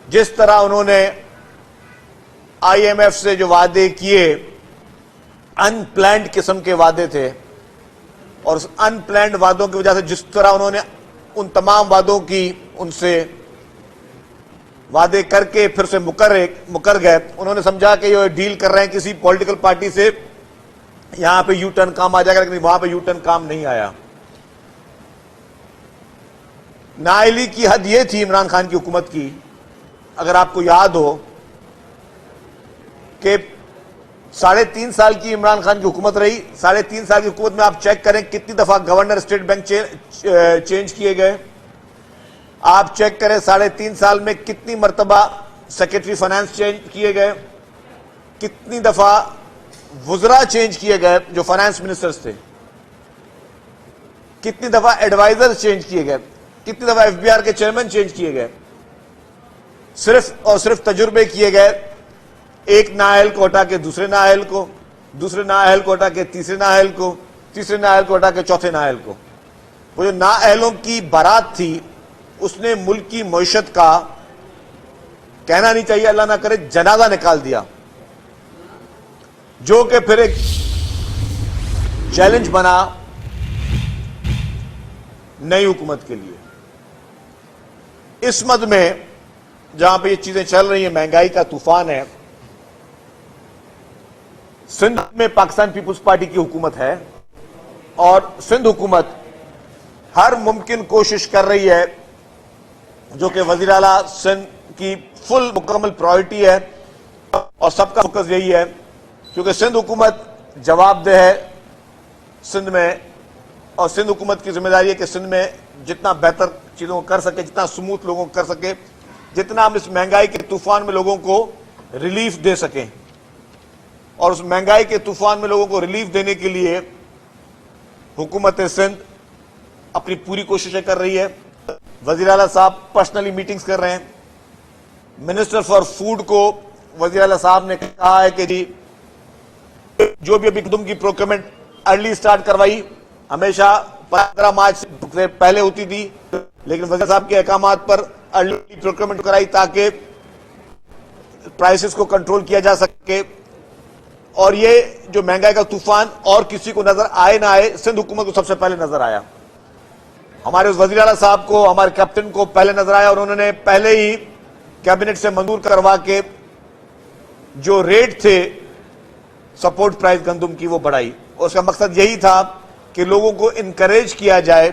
जिस तरह उन्होंने आईएमएफ से जो वादे किए, अनप्लान्ड किस्म के वादे थे, और उस अनप्लान्ड वादों की वजह से जिस तरह उन्होंने उन तमाम वादों की उनसे वादे करके फिर से मुकर गए, उन्होंने समझा कि ये डील कर रहे हैं किसी पॉलिटिकल पार्टी से, यहां पे यू टर्न काम आ जाएगा, लेकिन वहां पे यू टर्न काम नहीं आया। नाअहली की हद ये थी इमरान खान की हुकूमत की, अगर आपको याद हो कि 3.5 साल की इमरान खान की हुकूमत रही, 3.5 साल की हुकूमत में आप चेक करें कितनी दफा गवर्नर स्टेट बैंक चेंज किए गए। आप चेक करें 3.5 साल में कितनी मरतबा सेक्रेटरी फाइनेंस चेंज किए गए, कितनी दफा वुजरा चेंज किए गए जो फाइनेंस मिनिस्टर्स थे, कितनी दफा एडवाइजर्स चेंज किए गए, कितनी दफा एफबीआर के चेयरमैन चेंज किए गए। सिर्फ और सिर्फ तजुर्बे किए गए, एक नाअहल को हटा के दूसरे नाअहल को, दूसरे नाअहल को हटा के तीसरे नाअहल को, तीसरे नाअहल को हटा के चौथे नाअहल को। वो जो नाअहलों की बारात थी उसने मुल्क की मईशत का, कहना नहीं चाहिए अल्लाह ना करे, जनाजा निकाल दिया, जो कि फिर एक चैलेंज बना नई हुकूमत के लिए। इस मद में जहां पे ये चीजें चल रही हैं, महंगाई का तूफान है, सिंध में पाकिस्तान पीपुल्स पार्टी की हुकूमत है और सिंध हुकूमत हर मुमकिन कोशिश कर रही है, जो कि वजीर आला सिंध की फुल मुकम्मल प्रायोरिटी है और सबका फोकस यही है, क्योंकि सिंध हुकूमत जवाबदेह है सिंध में, और सिंध हुकूमत की जिम्मेदारी है कि सिंध में जितना बेहतर चीजों को कर सके, जितना स्मूथ लोगों को कर सके, जितना हम इस महंगाई के तूफान में लोगों को रिलीफ दे सकें। और उस महंगाई के तूफान में लोगों को रिलीफ देने के लिए हुकूमत सिंध अपनी पूरी कोशिशें कर रही है। वजीर आला साहब पर्सनली मीटिंग्स कर रहे हैं। मिनिस्टर फॉर फूड को वजीर आला साहब ने कहा है कि जी जो भी अभी गंदम की प्रोक्योरमेंट अर्ली स्टार्ट करवाई, हमेशा 15 मार्च से पहले होती थी, लेकिन वजीर साहब के अहकामात पर अर्ली प्रोक्योरमेंट कराई ताकि प्राइसेस को कंट्रोल किया जा सके। और ये जो महंगाई का तूफान और किसी को नजर आए ना आए, सिंध हुकूमत को सबसे पहले नजर आया। हमारे उस वजीर आला साहब को, हमारे कैप्टन को पहले नजर आया और उन्होंने पहले ही कैबिनेट से मंजूर करवा के जो रेट थे सपोर्ट प्राइस गंदम की वो बढ़ाई। और उसका मकसद यही था कि लोगों को इनकरेज किया जाए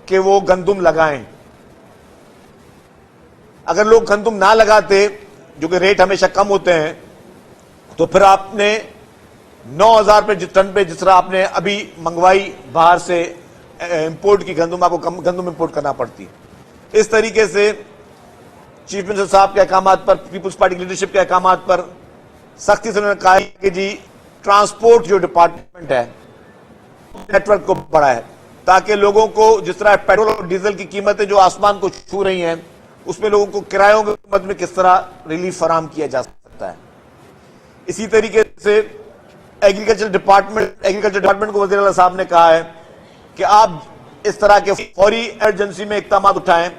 कि वो गंदम लगाएं। अगर लोग गंदम ना लगाते, जो कि रेट हमेशा कम होते हैं, तो फिर आपने 9,000 रुपये टन पे जिस तरह आपने अभी मंगवाई बाहर से इंपोर्ट की गंदम, आपको गंदम इंपोर्ट करना पड़ती। इस तरीके से चीफ मिनिस्टर साहब के अहकामात पर, पीपुल्स पार्टी की लीडरशिप के अहकामात पर सख्ती से उन्होंने कहा कि जी ट्रांसपोर्ट जो डिपार्टमेंट है नेटवर्क को बढ़ाए, ताकि लोगों को जिस तरह पेट्रोल और डीजल की कीमतें जो आसमान को छू रही हैं, उसमें लोगों को किरायों के मद में किस तरह रिलीफ फराहम किया जा सकता है। इसी तरीके से एग्रीकल्चर डिपार्टमेंट को वज़ीर आला साहब ने कहा है कि आप इस तरह के फौरी इमरजेंसी में इक़दाम उठाएं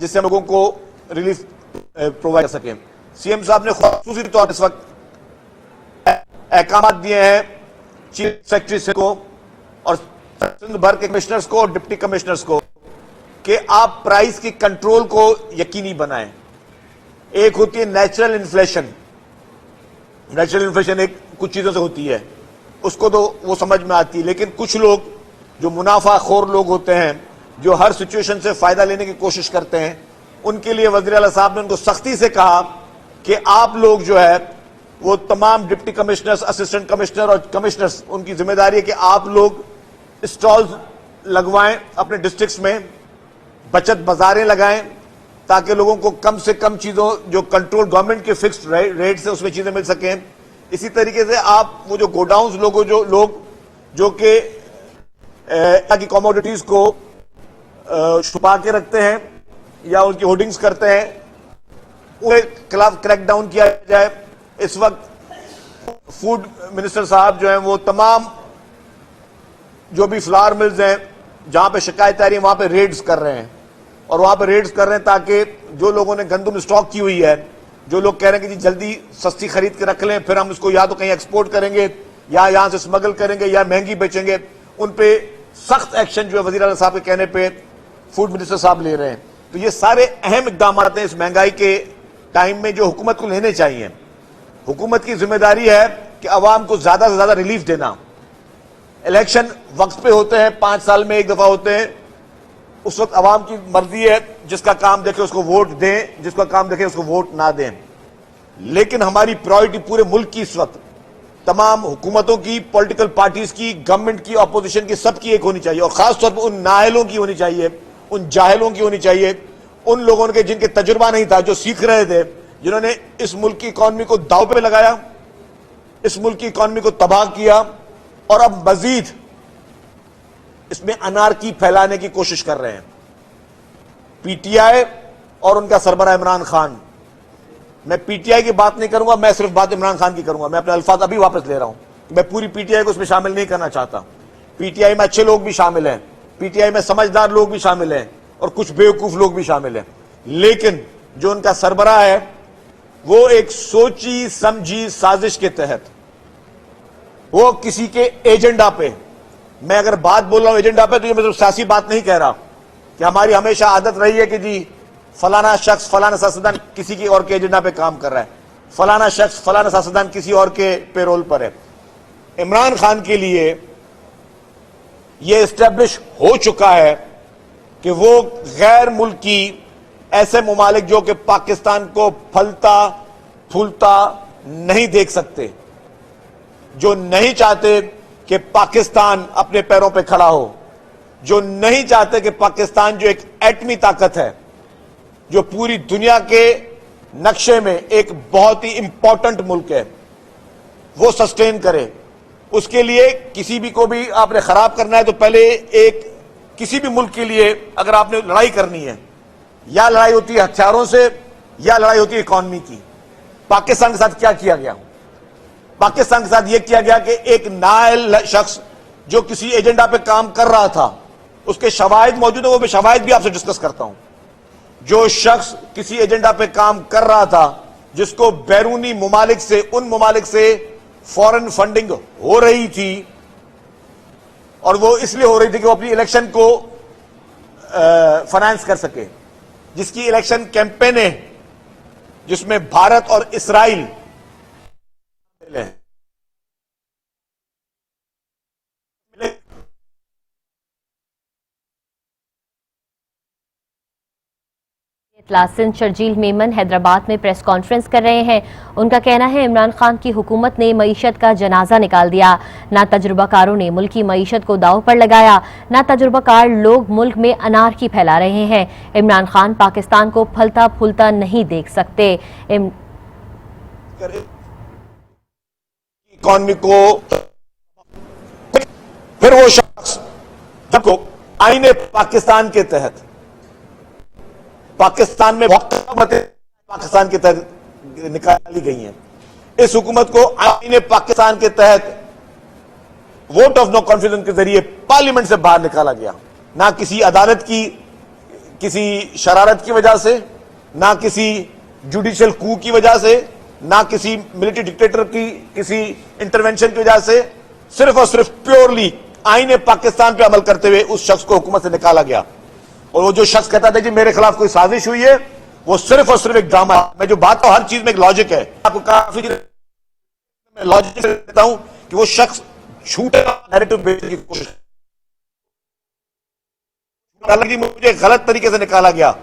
जिससे लोगों को रिलीफ प्रोवाइड कर सकें। सीएम साहब ने खुसूसी तौर पर इस वक्त अहकाम दिए हैं चीफ सेक्रेटरी को और सिंध भर के कमिश्नर्स को और डिप्टी कमिश्नर्स को कि आप प्राइस की कंट्रोल को यकीनी बनाएं। एक होती है नेचुरल इन्फ्लेशन, एक कुछ चीजों से होती है, उसको तो वो समझ में आती है, लेकिन कुछ लोग जो मुनाफाखोर लोग होते हैं, जो हर सिचुएशन से फायदा लेने की कोशिश करते हैं, उनके लिए वज़ीर आला साहब ने उनको सख्ती से कहा कि आप लोग जो है वो तमाम डिप्टी कमिश्नर्स, असिस्टेंट कमिश्नर और कमिश्नर्स, उनकी जिम्मेदारी है कि आप लोग स्टॉल्स लगवाएं अपने डिस्ट्रिक्ट्स में, बचत बाजारें लगाएं, ताकि लोगों को कम से कम चीजों जो कंट्रोल गवर्नमेंट के फिक्स्ड रेट से उसमें चीजें मिल सकें। इसी तरीके से आप वो जो गोडाउन्स लोग जो कि की कमोडिटीज को छुपा के रखते हैं या उनकी होर्डिंग्स करते हैं, उनके खिलाफ क्रैकडाउन किया जाए। इस वक्त फूड मिनिस्टर साहब जो हैं वो तमाम जो भी फ्लावर मिल्स हैं जहां पे शिकायत आ रही है वहां पे रेड्स कर रहे हैं और वहां पर रेड्स कर रहे हैं ताकि जो लोगों ने गंदम स्टॉक की हुई है, जो लोग कह रहे हैं कि जी जल्दी सस्ती खरीद के रख लें, फिर हम इसको या तो कहीं एक्सपोर्ट करेंगे या यहां से स्मगल करेंगे या महंगी बेचेंगे, उन पे सख्त एक्शन जो है वजीर आला साहब के कहने पे फूड मिनिस्टर साहब ले रहे हैं। तो ये सारे अहम इकदाम हैं इस महंगाई के टाइम में जो हुकूमत को लेने चाहिए। हुकूमत की जिम्मेदारी है कि अवाम को ज्यादा से ज्यादा रिलीफ देना। इलेक्शन वक्त पे होते हैं, 5 साल में एक दफा होते हैं, उस वक्त अवाम की मर्जी है, जिसका काम देखे उसको वोट दें, जिसका काम देखे उसको वोट ना दें। लेकिन हमारी प्रायोरिटी पूरे मुल्क की इस वक्त तमाम हुकूमतों की, पॉलिटिकल पार्टीज की, गवर्नमेंट की, अपोजिशन की, सबकी एक होनी चाहिए और खासतौर पर उन नाअहलों की होनी चाहिए, उन जाहिलों की होनी चाहिए, उन लोगों के जिनके तजुर्बा नहीं था, जो सीख रहे थे, जिन्होंने इस मुल्क की इकॉनमी को दांव पे लगाया, इस मुल्क की इकॉनमी को तबाह किया और अब मजीद इसमें अनारकी फैलाने की कोशिश कर रहे हैं। पीटीआई और उनका सरबराह इमरान खान, मैं पीटीआई की बात नहीं करूंगा, मैं सिर्फ बात इमरान खान की करूंगा। मैं अपने अल्फाज अभी वापस ले रहा हूं। मैं पूरी पीटीआई को उसमें शामिल नहीं करना चाहता। पीटीआई में अच्छे लोग भी शामिल हैं, पीटीआई में समझदार लोग भी शामिल हैं और कुछ बेवकूफ लोग भी शामिल हैं, लेकिन जो उनका सरबराह है वो एक सोची समझी साजिश के तहत, वो किसी के एजेंडा पे, मैं अगर बात बोल रहा हूं एजेंडा पे तो ये मतलब सियासी बात नहीं कह रहा कि हमारी हमेशा आदत रही है कि जी फलाना शख्स फलाना सियासतदान किसी की और के एजेंडा पे काम कर रहा है, फलाना शख्स फलाना सियासतदान किसी और के पेरोल पर है। इमरान खान के लिए यह एस्टेब्लिश हो चुका है कि वो गैर मुल्की ऐसे मुमालिक जो कि पाकिस्तान को फलता फूलता नहीं देख सकते, जो नहीं चाहते कि पाकिस्तान अपने पैरों पे खड़ा हो, जो नहीं चाहते कि पाकिस्तान जो एक एटमी ताकत है, जो पूरी दुनिया के नक्शे में एक बहुत ही इंपॉर्टेंट मुल्क है, वो सस्टेन करे। उसके लिए किसी भी को भी आपने खराब करना है तो पहले एक किसी भी मुल्क के लिए अगर आपने लड़ाई करनी है, या लड़ाई होती है हथियारों से या लड़ाई होती है इकॉनमी की। पाकिस्तान के साथ क्या किया गया? पाकिस्तान के साथ यह किया गया कि एक नाअहल शख्स जो किसी एजेंडा पे काम कर रहा था, उसके शवाहिद मौजूद है, वो मैं शवाहिद भी आपसे डिस्कस करता हूं। जो शख्स किसी एजेंडा पे काम कर रहा था, जिसको बैरूनी मुमालिक से, उन मुमालिक से फॉरेन फंडिंग हो रही थी, और वो इसलिए हो रही थी कि वो अपनी इलेक्शन को फाइनेंस कर सके, जिसकी इलेक्शन कैंपेन है जिसमें भारत और इसराइल सिंध शर्जील मेमन हैदराबाद में प्रेस कॉन्फ्रेंस कर रहे हैं। उनका कहना है इमरान खान की हुकूमत ने मईशत का जनाजा निकाल दिया। ना तजुर्बाकारों ने मुल्क की मईशत को दांव पर लगाया, ना तजुर्बाकार लोग मुल्क में अनारकी फैला रहे हैं। इमरान खान पाकिस्तान को फलता फूलता नहीं देख सकते। इकॉनमी को फिर वो शख्स जिसको आईने पाकिस्तान के तहत, पाकिस्तान में पाकिस्तान के तहत निकाली गई हैं, इस हुकूमत को आईने पाकिस्तान के तहत वोट ऑफ नो कॉन्फिडेंस के जरिए पार्लियामेंट से बाहर निकाला गया। ना किसी अदालत की किसी शरारत की वजह से, ना किसी जुडिशियल कू की वजह से, ना किसी मिलिट्री डिक्टेटर की किसी इंटरवेंशन की वजह से, सिर्फ और सिर्फ प्योरली आईने पाकिस्तान पे अमल करते हुए उस शख्स को हुकूमत से निकाला गया। और वो जो शख्स कहता था कि मेरे खिलाफ कोई साजिश हुई है, वो सिर्फ और सिर्फ एक ड्रामा है। मैं जो बात हूं हर चीज में एक लॉजिक है, आपको काफी लॉजिक देता हूं कि वो शख्स झूठा नैरेटिव बेचने की कोशिश, मुझे गलत तरीके से निकाला गया।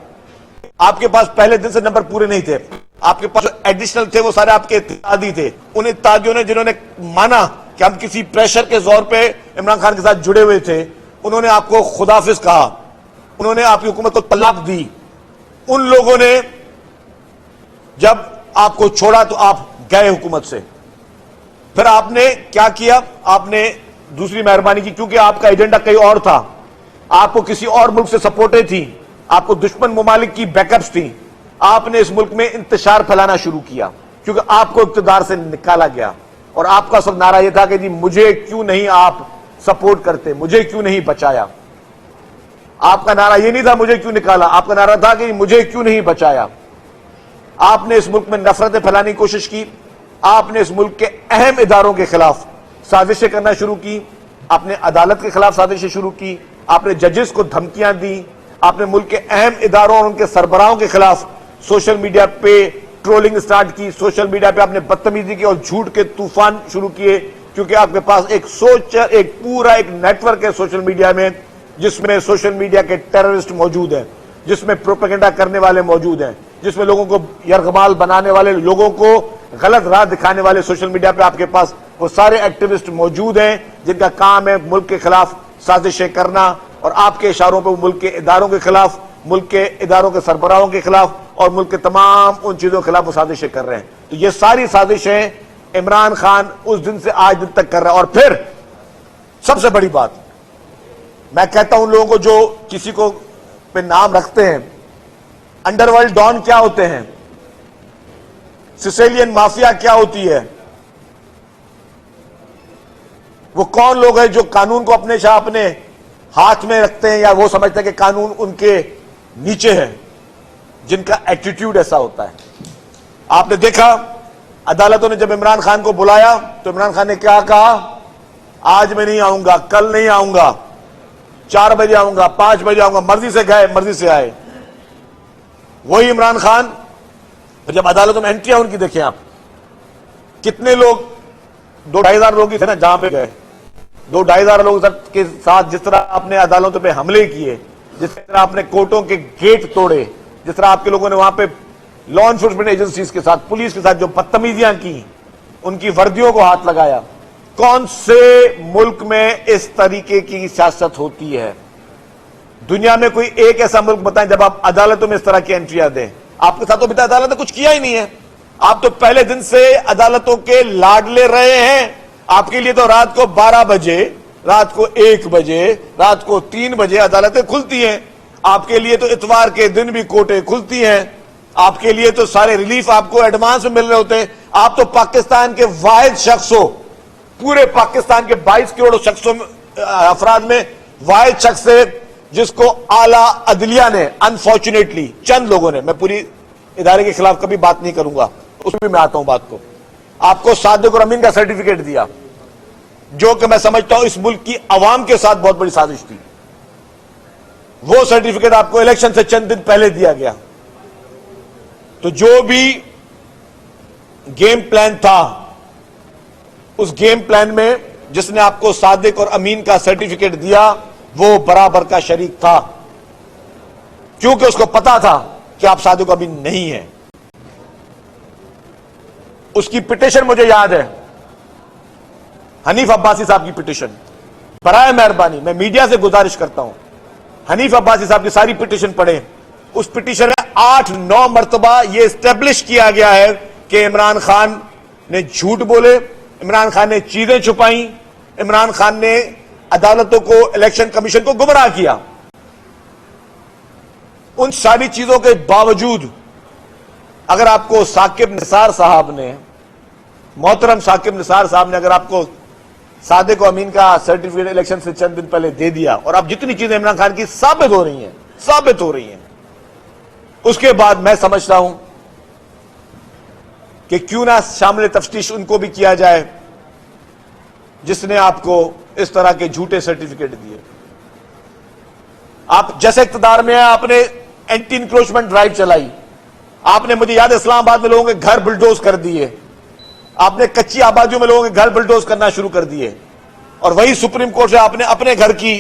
आपके पास पहले दिन से नंबर पूरे नहीं थे, आपके पास एडिशनल थे, वो सारे आपके इत्तेहादी थे। उन इत्तेहादियों ने जिन्होंने माना कि हम किसी प्रेशर के जोर पे इमरान खान के साथ जुड़े हुए थे, उन्होंने आपको खुदाफिज कहा, उन्होंने आपकी हुकूमत को तलाक दी। उन लोगों ने जब आपको छोड़ा तो आप गए हुकूमत से। फिर आपने क्या किया? आपने दूसरी मेहरबानी की, क्योंकि आपका एजेंडा कहीं और था, आपको किसी और मुल्क से सपोर्टें थी, आपको दुश्मन मुमालिक की बैकअप्स थी। आपने इस मुल्क में इंतशार फैलाना शुरू किया क्योंकि आपको इक़्तिदार से निकाला गया। और आपका सब नारा यह था कि जी मुझे क्यों नहीं आप सपोर्ट करते, मुझे क्यों नहीं बचाया। आपका नारा ये नहीं था मुझे क्यों निकाला, आपका नारा था कि मुझे क्यों नहीं बचाया। आपने इस मुल्क में नफरतें फैलाने की कोशिश की, आपने इस मुल्क के अहम इदारों के खिलाफ साजिशें करना शुरू की, आपने अदालत के खिलाफ साजिशें शुरू की, आपने जजेस को धमकियां दी, आपने मुल्क के अहम इदारों और उनके सरबराहों के खिलाफ सोशल मीडिया पे ट्रोलिंग स्टार्ट की, सोशल मीडिया पे आपने बदतमीजी की और झूठ के तूफान शुरू किए, क्योंकि आपके पास एक पूरा नेटवर्क है सोशल मीडिया में, जिसमें सोशल मीडिया के टेररिस्ट मौजूद हैं, जिसमें प्रोपेगेंडा करने वाले मौजूद हैं, जिसमें लोगों को यरगमाल बनाने वाले, लोगों को गलत राह दिखाने वाले सोशल मीडिया पे आपके पास वो सारे एक्टिविस्ट मौजूद हैं, जिनका काम है मुल्क के खिलाफ साजिशें करना, और आपके इशारों पर वो मुल्क के इदारों के खिलाफ, मुल्क के इदारों के सरबराहों के खिलाफ और मुल्क के तमाम उन चीजों के खिलाफ वो साजिशें कर रहे हैं। तो ये सारी साजिशें इमरान खान उस दिन से आज दिन तक कर रहा है। और फिर सबसे बड़ी बात, मैं कहता हूं उन लोगों को जो किसी को पे नाम रखते हैं, अंडरवर्ल्ड डॉन क्या होते हैं, सिसिलियन माफिया क्या होती है, वो कौन लोग हैं जो कानून को अपने हाथ में रखते हैं या वो समझते हैं कि कानून उनके नीचे है, जिनका एटीट्यूड ऐसा होता है। आपने देखा अदालतों ने जब इमरान खान को बुलाया तो इमरान खान ने क्या कहा, आज मैं नहीं आऊंगा, कल नहीं आऊंगा, 4 बजे आऊंगा, 5 बजे आऊंगा, मर्जी से गए मर्जी से आए। वही इमरान खान जब अदालतों में एंट्री उनकी देखें आप, कितने लोग, 2-2.5 हजार लोग ही थे ना जहां पे गए, 2-2.5 हजार लोग के साथ जिस तरह आपने अदालतों पे हमले किए, जिस तरह आपने कोर्टों के गेट तोड़े, जिस तरह आपके लोगों ने वहां पे लॉ एनफोर्समेंट एजेंसीज के साथ, पुलिस के साथ जो बदतमीजियां की, उनकी वर्दियों को हाथ लगाया। कौन से मुल्क में इस तरीके की सियासत होती है? दुनिया में कोई एक ऐसा मुल्क बताएं जब आप अदालतों में इस तरह की एंट्रियां दें। आपके साथ तो बिता अदालत ने कुछ किया ही नहीं है, आप तो पहले दिन से अदालतों के लाडले रहे हैं। आपके लिए तो रात को 12 बजे, रात को 1 बजे, रात को 3 बजे अदालतें खुलती हैं। आपके लिए तो इतवार के दिन भी कोर्टें खुलती हैं। आपके लिए तो सारे रिलीफ आपको एडवांस में मिल रहे होते हैं। आप तो पाकिस्तान के वाहिद शख्स हो, पूरे पाकिस्तान के 22 करोड़ शख्सों अफराद में वाहिद शख्स है जिसको आला अदलिया ने, अनफॉर्चुनेटली चंद लोगों ने, मैं पूरी इदारे के खिलाफ कभी बात नहीं करूंगा, उसमें मैं आता हूं बात को, आपको सादिक और अमीन का सर्टिफिकेट दिया, जो कि मैं समझता हूं इस मुल्क की अवाम के साथ बहुत बड़ी साजिश थी। वो सर्टिफिकेट आपको इलेक्शन से चंद दिन पहले दिया गया। तो जो भी गेम प्लान था, उस गेम प्लान में जिसने आपको सादिक और अमीन का सर्टिफिकेट दिया, वो बराबर का शरीक था, क्योंकि उसको पता था कि आप सादिक और अमीन नहीं हैं। उसकी पिटीशन मुझे याद है, हनीफ अब्बासी साहब की पिटीशन। बराए मेहरबानी मैं मीडिया से गुजारिश करता हूं, हनीफ अब्बासी साहब की सारी पिटीशन पढ़ें। उस पिटीशन में 8-9 मरतबा यह स्टेब्लिश किया गया है कि इमरान खान ने झूठ बोले, इमरान खान ने चीजें छुपाई, इमरान खान ने अदालतों को, इलेक्शन कमीशन को गुमराह किया। उन सारी चीजों के बावजूद अगर आपको साकिब निसार साहब ने, मोहतरम साकिब निसार साहब ने अगर आपको सादिक और अमीन का सर्टिफिकेट इलेक्शन से चंद दिन पहले दे दिया, और अब जितनी चीजें इमरान खान की साबित हो रही हैं, उसके बाद मैं समझता हूं कि क्यों ना शामिल तफ्तीश उनको भी किया जाए जिसने आपको इस तरह के झूठे सर्टिफिकेट दिए। आप जैसे इख्तियार में है, आपने एंटी इंक्रोचमेंट ड्राइव चलाई, आपने, मुझे याद है, इस्लामाबाद में लोगों के घर बुलडोज कर दिए, आपने कच्ची आबादियों में लोगों के घर बुलडोज करना शुरू कर दिए, और वही सुप्रीम कोर्ट से आपने अपने घर की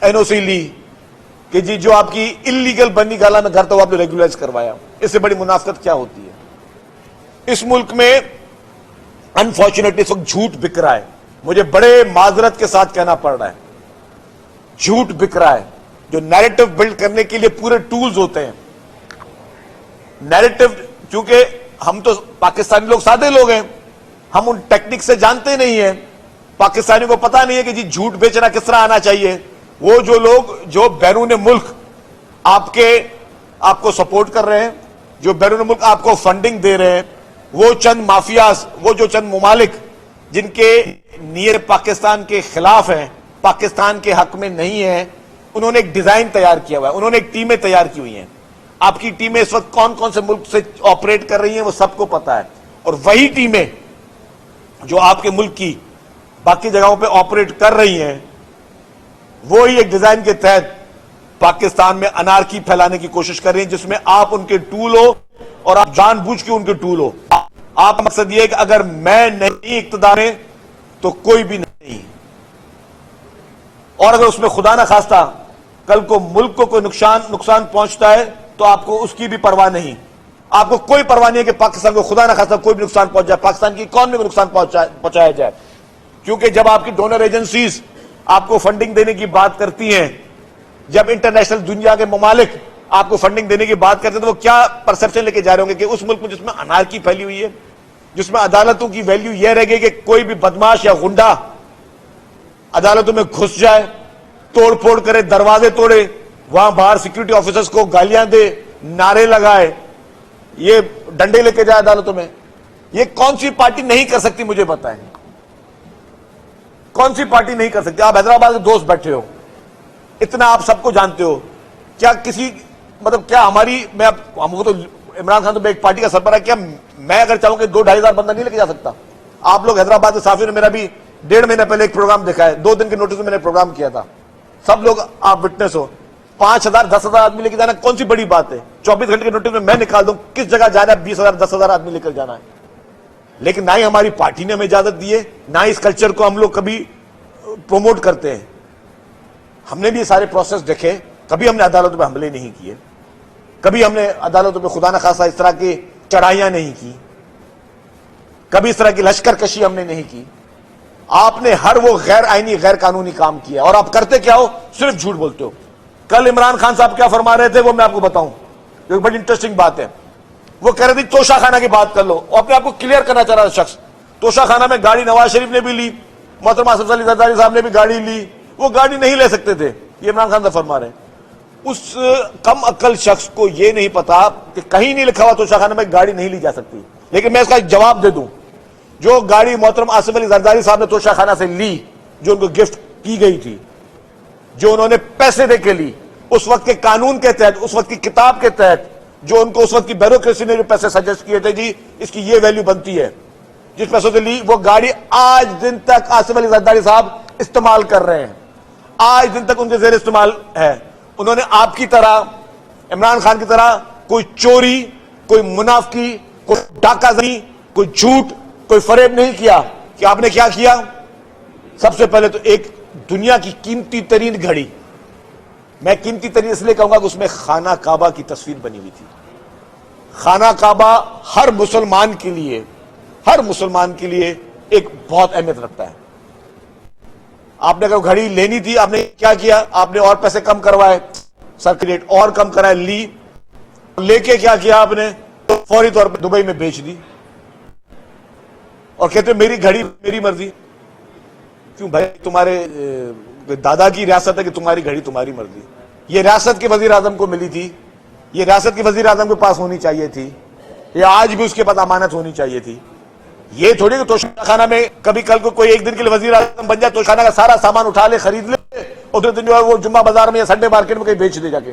एनओसी ली कि जी जो आपकी इलीगल बनी गाला में घर था वो आपने रेगुलराइज करवाया। इससे बड़ी मुनाफिकत क्या होती है? इस मुल्क में अनफॉर्चुनेटली इस वक्त झूठ बिक रहा है। मुझे बड़े माजरत के साथ कहना पड़ रहा है, झूठ बिक रहा है। जो नैरेटिव बिल्ड करने के लिए पूरे टूल्स होते हैं, नैरेटिव, क्योंकि हम तो पाकिस्तानी लोग सादे लोग हैं, हम उन टेक्निक से जानते नहीं हैं। पाकिस्तानी को पता नहीं है कि जी झूठ बेचना किस तरह आना चाहिए। वो जो लोग जो बैरून मुल्क आपको सपोर्ट कर रहे हैं, जो बैरून मुल्क आपको फंडिंग दे रहे हैं, वो चंद माफियाज, वो जो चंद मुमालिक जिनके नियर पाकिस्तान के खिलाफ हैं, पाकिस्तान के हक में नहीं है, उन्होंने एक डिजाइन तैयार किया हुआ है, उन्होंने एक टीमें तैयार की हुई हैं। आपकी टीमें इस वक्त कौन कौन से मुल्क से ऑपरेट कर रही हैं वो सबको पता है, और वही टीमें जो आपके मुल्क की बाकी जगहों पे ऑपरेट कर रही हैं, वो ही एक डिजाइन के तहत पाकिस्तान में अनारकी फैलाने की कोशिश कर रही हैं, जिसमें आप उनके टूल हो और आप जानबूझ के उनके टूल हो। आप मकसद ये है कि अगर मैं नहीं इक्तदार में तो कोई भी नहीं, और अगर उसमें खुदा ना खास्ता कल को मुल्क को कोई नुकसान पहुंचता है तो आपको उसकी भी परवाह नहीं। आपको कोई परवाह नहीं है कि पाकिस्तान को खुदा ना खास्ता कोई भी नुकसान पहुंच जाए, पाकिस्तान की इकॉनमी को नुकसान पहुंचाया जाए। क्योंकि जब आपकी डोनर एजेंसीज आपको फंडिंग देने की बात करती हैं, जब इंटरनेशनल दुनिया के ममालिक आपको फंडिंग देने की बात करते हैं, तो वो क्या परसेप्शन लेके जा रहे होंगे कि उस मुल्क में जिसमें अनारकी फैली हुई है, जिसमें अदालतों की वैल्यू यह रह गई कि कोई भी बदमाश या गुंडा अदालतों में घुस जाए, तोड़ फोड़ करे, दरवाजे तोड़े, वहां बाहर सिक्योरिटी ऑफिसर्स को गालियां दे, नारे लगाए, ये डंडे लेके जाए अदालतों में। ये कौन सी पार्टी नहीं कर सकती, मुझे बताएं, कौन सी पार्टी नहीं कर सकती? आप हैदराबाद के दोस्त बैठे हो, इतना आप सबको जानते हो, क्या किसी मतलब क्या हमारी मैं हमको तो इमरान खान तो एक पार्टी का सरबराह, क्या मैं अगर चाहूं कि 2-2.5 हजार बंदा नहीं लेके जा सकता? आप लोग हैदराबाद के साफियों ने मेरा भी 1.5 महीने पहले एक प्रोग्राम देखा है, 2 दिन के नोटिस में मैंने प्रोग्राम किया था, सब लोग आप विटनेस हो। 5,000 10,000 आदमी लेके जाना कौन सी बड़ी बात है? 24 घंटे के नोटिस में मैं निकाल दूं किस जगह जाना है, 20,000 10,000 आदमी लेकर जाना है। लेकिन ना ही हमारी पार्टी ने हमें इजाजत दी है, ना ही इस कल्चर को हम लोग कभी प्रोमोट करते हैं। हमने भी ये सारे प्रोसेस देखे, कभी हमने अदालतों में हमले नहीं किए, कभी हमने अदालतों में खुदा न खासा इस तरह की चढ़ाइयां नहीं की, कभी इस तरह की लश्कर कशी हमने नहीं की। आपने हर वो गैर आईनी गैर कानूनी काम किया, और आप करते क्या हो? सिर्फ झूठ बोलते हो। कल इमरान खान साहब क्या फरमा रहे थे वो मैं आपको बताऊं, एक बड़ी इंटरेस्टिंग बात है। वो कह रहे थे तोशाखाना की बात कर लो, और अपने आपको क्लियर करना चाह रहा शख्स। तोशाखाना में गाड़ी नवाज शरीफ ने भी ली, मोहतरमा आसिफ अली जरदारी साहब ने भी गाड़ी ली, वो गाड़ी नहीं ले सकते थे, ये इमरान खान साहब फरमा रहे हैं। उस कम अक्ल शख्स को यह नहीं पता कि कहीं नहीं लिखा हुआ तोशाखाना में गाड़ी नहीं ली जा सकती। लेकिन मैं इसका जवाब दे दूं, जो गाड़ी मोहतरमा आसिफ अली जरदारी साहब ने तोशाखाना से ली, जो उनको गिफ्ट की गई थी, जो उन्होंने पैसे दे के ली, उस वक्त के कानून के तहत, उस वक्त की किताब के तहत, जो उनको उस वक्त की ब्यूरोक्रेसी ने जो पैसे सजेस्ट किए थे, जी इसकी ये वैल्यू बनती है, जिस पैसों से ली, वो गाड़ी आज दिन तक आसिफ अली जरदारी साहब इस्तेमाल कर रहे हैं, आज दिन तक उनके जेर इस्तेमाल है। उन्होंने आपकी तरह, इमरान खान की तरह कोई चोरी, कोई मुनाफकी, कोई डाकाजनी, कोई झूठ, कोई फरेब नहीं किया। कि आपने क्या किया? सबसे पहले तो एक दुनिया की कीमती तरीन घड़ी, मैं कीमती तरीन इसलिए कहूंगा कि उसमें खाना काबा की तस्वीर बनी हुई थी। खाना काबा हर मुसलमान के लिए एक बहुत अहमियत रखता है। आपने अगर घड़ी लेनी थी, आपने क्या किया? आपने और पैसे कम करवाए, सर्किट रेट और कम कराए, ली, लेके क्या किया आपने? तो फौरी तौर पर दुबई में बेच दी, और कहते मेरी घड़ी मेरी मर्जी। क्यों भाई? तुम्हारे दादा की रियासत है कि तुम्हारी घड़ी तुम्हारी मर्जी? ये रियासत के वजीर आजम को मिली थी, ये रियासत के वजीर आजम के पास होनी चाहिए थी, या आज भी उसके पास अमानत होनी चाहिए थी। ये थोड़ी कि तोशाखाना में कभी कल को कोई एक दिन के लिए वजीर आजम बन जाए, तोशाखाना का सारा सामान उठा ले, खरीद ले, और दूसरे दिन जो है वो जुम्मा बाजार में या संडे मार्केट में कहीं बेच दे जाके,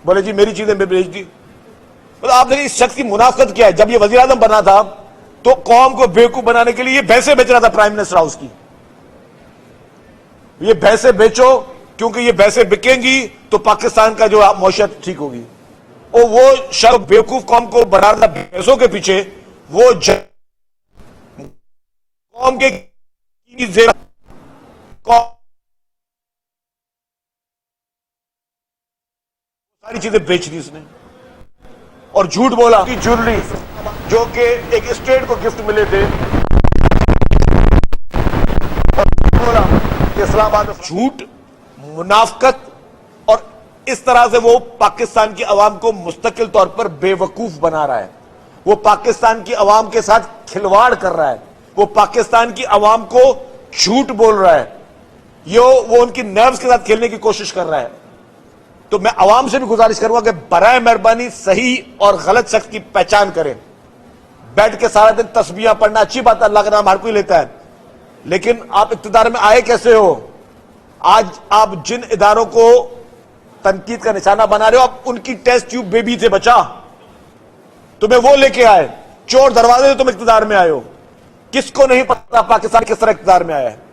बोले जी मेरी चीजें मैं बेच दी। मतलब आप देखिए इस शख्स की मुनाफकत क्या है। जब ये वजीर आजम बना था तो कौम को बेवकूफ बनाने के लिए ये भैंसे बेच रहा था प्राइम मिनिस्टर हाउस की। ये भैंसे बेचो, क्योंकि ये भैंसे बिकेंगी तो पाकिस्तान का जो मौशियत ठीक होगी। और वो शख्स बेवकूफ कौम को बढ़ा रहा था भैंसों के पीछे, वो कौम के सारी चीजें बेच दी उसने, और झूठ बोला कि ज्वेलरी जो कि एक स्टेट को गिफ्ट मिले थे, और बोला कि इस्लामाबाद, झूठ, मुनाफकत, और इस तरह से वो पाकिस्तान की अवाम को मुस्तकिल तौर पर बेवकूफ बना रहा है। वो पाकिस्तान की अवाम के साथ खिलवाड़ कर रहा है, वो पाकिस्तान की अवाम को झूठ बोल रहा है, वो उनकी नर्व्स के साथ खेलने की कोशिश कर रहा है। तो मैं अवाम से भी गुजारिश करूंगा कि बराए मेहरबानी सही और गलत शख्स की पहचान करें। बैठ के सारा दिन तस्बीहां पढ़ना अच्छी बात, अल्लाह का नाम हर कोई लेता है, लेकिन आप इक्तिदार में आए कैसे हो? आज आप जिन इदारों को तनकीद का निशाना बना रहे हो। अब उनकी टेस्ट ट्यूब बेबी से बचा, तुम्हें वो लेके आए, चोर दरवाजे से तुम इख्तिदार में आए हो। किसको नहीं पता पाकिस्तान किस तरह इख्तिदार में आया है।